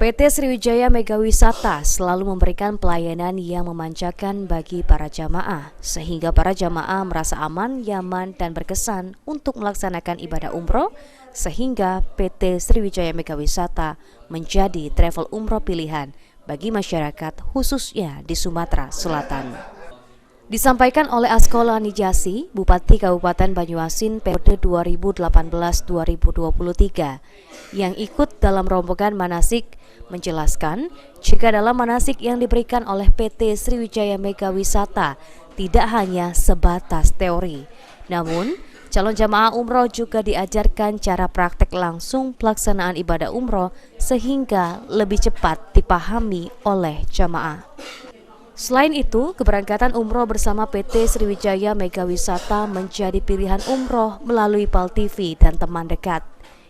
PT Sriwijaya Mega Wisata selalu memberikan pelayanan yang memanjakan bagi para jamaah, sehingga para jamaah merasa aman, nyaman, dan berkesan untuk melaksanakan ibadah umroh, sehingga PT Sriwijaya Mega Wisata menjadi travel umroh pilihan bagi masyarakat khususnya di Sumatera Selatan. Disampaikan oleh Askola Nijasi, Bupati Kabupaten Banyuasin periode 2018-2023, yang ikut dalam rombongan manasik, menjelaskan jika dalam manasik yang diberikan oleh PT Sriwijaya Mega Wisata tidak hanya sebatas teori, namun calon jamaah umroh juga diajarkan cara praktek langsung pelaksanaan ibadah umroh sehingga lebih cepat dipahami oleh jamaah. Selain itu, keberangkatan umroh bersama PT Sriwijaya Mega Wisata menjadi pilihan umroh melalui PAL TV dan teman dekat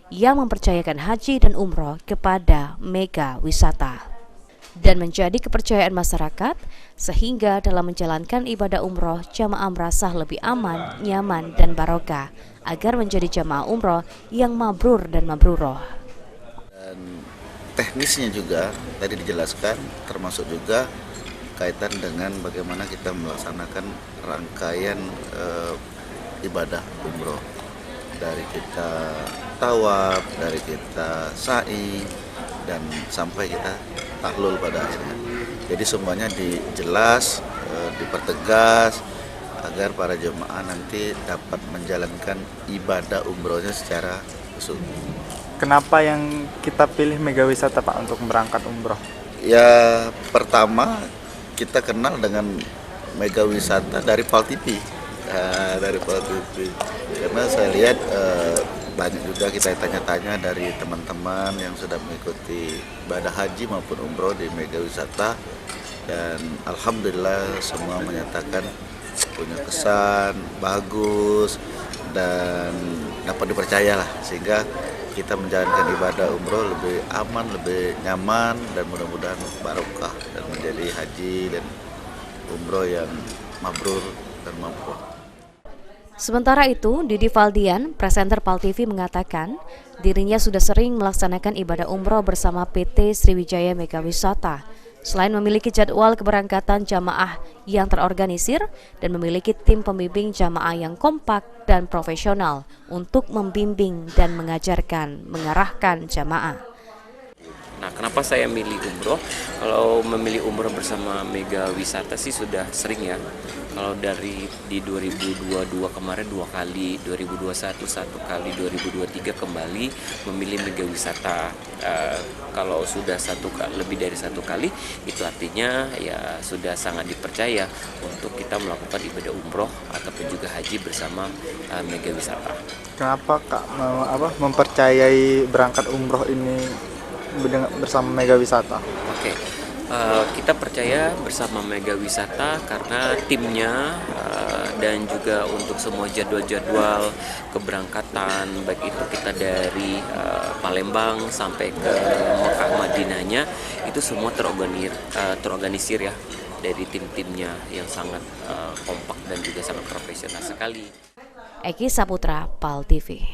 yang mempercayakan haji dan umroh kepada Mega Wisata dan menjadi kepercayaan masyarakat, sehingga dalam menjalankan ibadah umroh jamaah merasa lebih aman, nyaman, dan barokah agar menjadi jamaah umroh yang mabrur dan mabruroh. Dan teknisnya juga tadi dijelaskan, termasuk juga kaitan dengan bagaimana kita melaksanakan rangkaian ibadah umroh, dari kita tawaf, dari kita sa'i, dan sampai kita tahlul pada akhirnya. Jadi semuanya dijelas, dipertegas agar para jemaah nanti dapat menjalankan ibadah umrohnya secara sungguh. Kenapa yang kita pilih Mega Wisata, Pak, untuk berangkat umroh? Ya, pertama kita kenal dengan Mega Wisata dari PAL TV, dari PAL TV. Karena saya lihat banyak juga kita tanya-tanya dari teman-teman yang sudah mengikuti ibadah haji maupun umroh di Mega Wisata, dan alhamdulillah semua menyatakan punya kesan bagus dan dapat dipercaya lah, sehingga kita menjalankan ibadah umroh lebih aman, lebih nyaman, dan mudah-mudahan barokah dan menjadi haji dan umroh yang mabrur dan mabrur. Sementara itu, Didi Valdian, presenter PAL TV, mengatakan dirinya sudah sering melaksanakan ibadah umroh bersama PT Sriwijaya Mega Wisata. Selain memiliki jadwal keberangkatan jamaah yang terorganisir dan memiliki tim pembimbing jamaah yang kompak dan profesional untuk membimbing dan mengarahkan jamaah. Nah, kenapa saya milih umroh? Kalau memilih umroh bersama Mega Wisata sih sudah sering ya. Kalau di 2022 kemarin 2 kali, 2021 1 kali, 2023 kembali memilih Mega Wisata. Kalau sudah lebih dari 1 kali, itu artinya ya sudah sangat dipercaya untuk kita melakukan ibadah umroh ataupun juga haji bersama Mega Wisata. Kenapa, Kak, mempercayai berangkat umroh ini bersama Mega Wisata? Oke. Kita percaya bersama Mega Wisata karena timnya dan juga untuk semua jadwal-jadwal keberangkatan, baik itu kita dari Palembang sampai ke Mekah Madinahnya, itu semua terorganisir ya dari tim-timnya yang sangat kompak dan juga sangat profesional sekali. Eki Saputra, PAL TV.